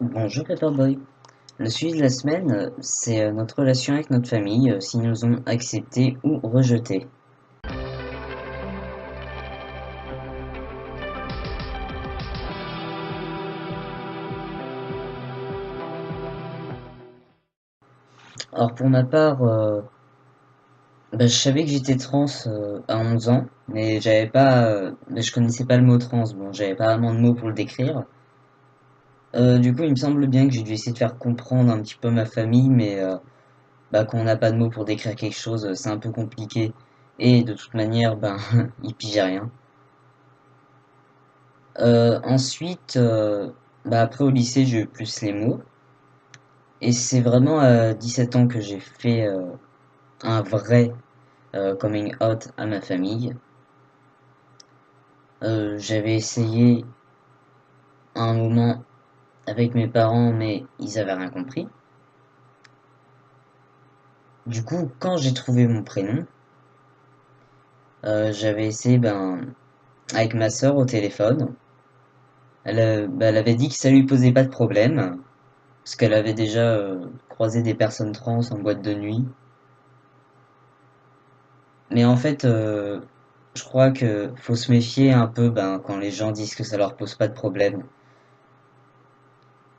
Bonjour Paperboy. Le sujet de la semaine, c'est notre relation avec notre famille, si nous ont accepté ou rejeté. Alors pour ma part, je savais que j'étais trans à 11 ans, mais je connaissais pas le mot trans. Bon, j'avais pas vraiment de mots pour le décrire. Du coup, il me semble bien que j'ai dû essayer de faire comprendre un petit peu ma famille, mais quand on n'a pas de mots pour décrire quelque chose, c'est un peu compliqué. Et de toute manière, ils pigeaient rien. Ensuite, après au lycée, j'ai eu plus les mots. Et c'est vraiment à 17 ans que j'ai fait un vrai coming out à ma famille. J'avais essayé un moment avec mes parents, mais ils avaient rien compris. Du coup, quand j'ai trouvé mon prénom, j'avais essayé avec ma sœur au téléphone. Elle avait dit que ça lui posait pas de problème, parce qu'elle avait déjà croisé des personnes trans en boîte de nuit. Mais en fait, je crois que faut se méfier un peu quand les gens disent que ça leur pose pas de problème.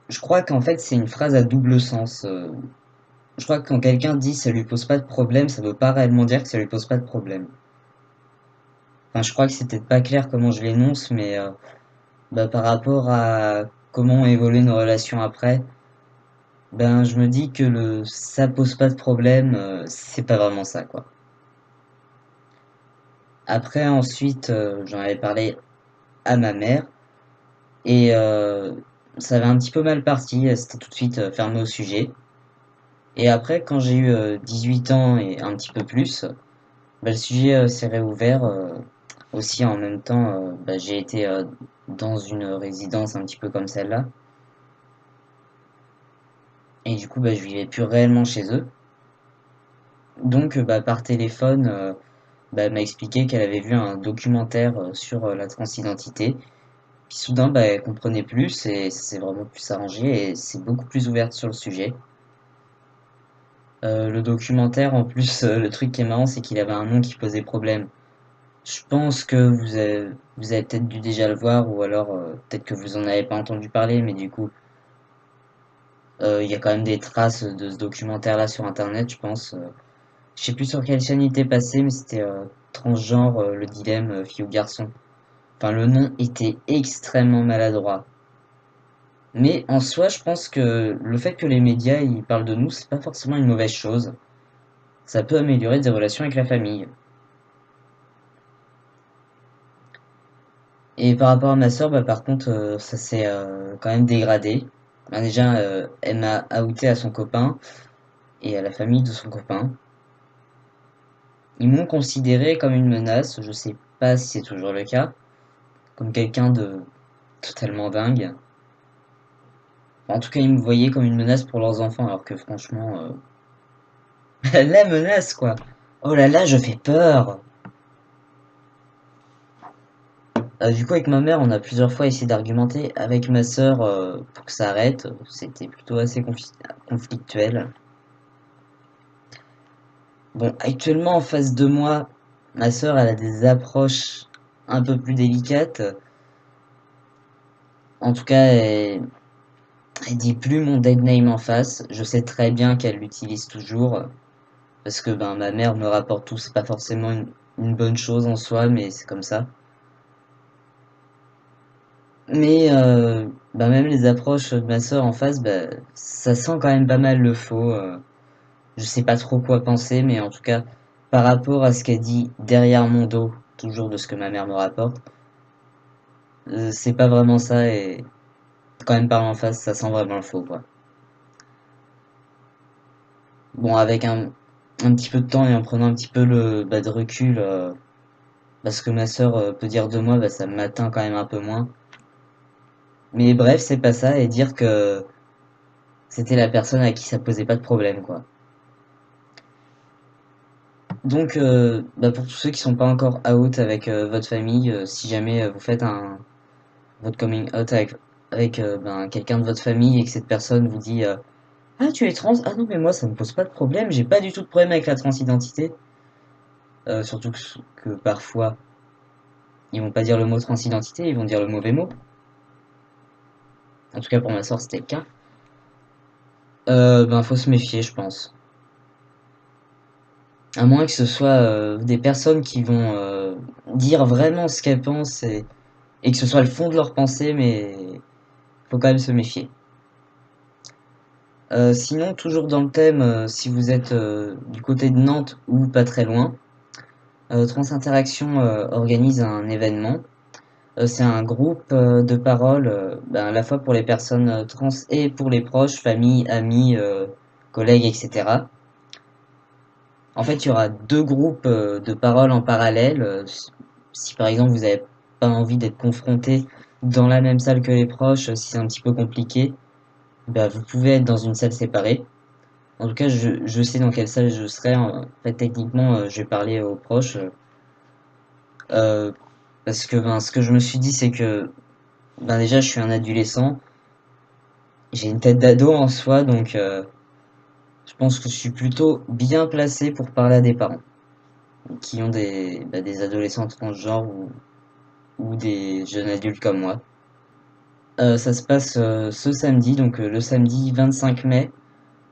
Je crois qu'en fait c'est une phrase à double sens. Je crois que quand quelqu'un dit ça lui pose pas de problème, ça veut pas réellement dire que ça lui pose pas de problème. Enfin, je crois que c'est peut-être pas clair comment je l'énonce, mais par rapport à comment ont évolué nos relations après, je me dis que le ça pose pas de problème, c'est pas vraiment ça quoi. Après ensuite, j'en avais parlé à ma mère. Et ça avait un petit peu mal parti, elle s'était tout de suite fermée au sujet. Et après, quand j'ai eu 18 ans et un petit peu plus, le sujet s'est réouvert. Aussi, en même temps, j'ai été dans une résidence un petit peu comme celle-là. Et du coup, je vivais plus réellement chez eux. Donc, par téléphone, elle m'a expliqué qu'elle avait vu un documentaire sur la transidentité. Puis soudain, elle comprenait plus et ça s'est vraiment plus arrangé et c'est beaucoup plus ouverte sur le sujet. Le documentaire, en plus, le truc qui est marrant, c'est qu'il avait un nom qui posait problème. Je pense que vous avez peut-être dû déjà le voir, ou alors peut-être que vous en avez pas entendu parler, mais du coup, il y a quand même des traces de ce documentaire-là sur Internet, je pense. Je sais plus sur quelle chaîne il était passé, mais c'était transgenre, le dilemme fille ou garçon. Enfin, le nom était extrêmement maladroit. Mais en soi, je pense que le fait que les médias ils parlent de nous, c'est pas forcément une mauvaise chose. Ça peut améliorer des relations avec la famille. Et par rapport à ma sœur, par contre, ça s'est quand même dégradé. Déjà, elle m'a outé à son copain et à la famille de son copain. Ils m'ont considéré comme une menace, je sais pas si c'est toujours le cas, comme quelqu'un de totalement dingue. En tout cas, ils me voyaient comme une menace pour leurs enfants, alors que franchement, la menace quoi! Oh là là, je fais peur! Du coup, avec ma mère, on a plusieurs fois essayé d'argumenter. Avec ma sœur, pour que ça arrête, c'était plutôt assez conflictuel. Bon, actuellement, en face de moi, ma sœur, elle a des approches un peu plus délicates. En tout cas, elle dit plus mon dead name en face. Je sais très bien qu'elle l'utilise toujours. Parce que ma mère me rapporte tout. C'est pas forcément une bonne chose en soi, mais c'est comme ça. Mais même les approches de ma sœur en face, ça sent quand même pas mal le faux. Je sais pas trop quoi penser, mais en tout cas, par rapport à ce qu'elle dit derrière mon dos, toujours de ce que ma mère me rapporte, c'est pas vraiment ça et quand même par en face, ça sent vraiment le faux, quoi. Bon, avec un petit peu de temps et en prenant un petit peu de recul, ce que ma sœur peut dire de moi, ça m'atteint quand même un peu moins. Mais bref, c'est pas ça et dire que c'était la personne à qui ça posait pas de problème, quoi. Donc, pour tous ceux qui sont pas encore out avec votre famille, si jamais vous faites votre coming out avec avec quelqu'un de votre famille et que cette personne vous dit ah, tu es trans? Ah non, mais moi ça me pose pas de problème, j'ai pas du tout de problème avec la transidentité. Surtout que parfois ils vont pas dire le mot transidentité, ils vont dire le mauvais mot. En tout cas pour ma soeur c'était le cas. Faut se méfier, je pense. À moins que ce soit des personnes qui vont dire vraiment ce qu'elles pensent et que ce soit le fond de leur pensée, mais faut quand même se méfier. Sinon, toujours dans le thème, si vous êtes du côté de Nantes ou pas très loin, Trans Interaction organise un événement. C'est un groupe de parole à la fois pour les personnes trans et pour les proches, famille, amis, collègues, etc. En fait, il y aura deux groupes de parole en parallèle. Si par exemple vous n'avez pas envie d'être confronté dans la même salle que les proches, si c'est un petit peu compliqué, bah, vous pouvez être dans une salle séparée. En tout cas, je sais dans quelle salle je serai. En fait, techniquement, je vais parler aux proches. Euh, Parce que ce que je me suis dit, c'est que déjà, je suis un adolescent. J'ai une tête d'ado en soi, donc je pense que je suis plutôt bien placé pour parler à des parents qui ont des adolescents transgenres ou des jeunes adultes comme moi. Ça se passe ce samedi, donc le samedi 25 mai,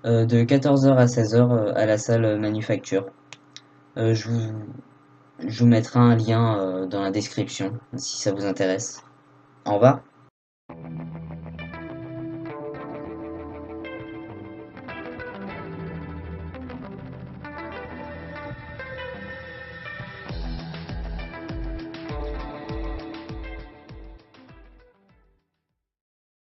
de 14h à 16h à la salle Manufacture. Euh, je vous, je vous mettrai un lien dans la description si ça vous intéresse. Au revoir.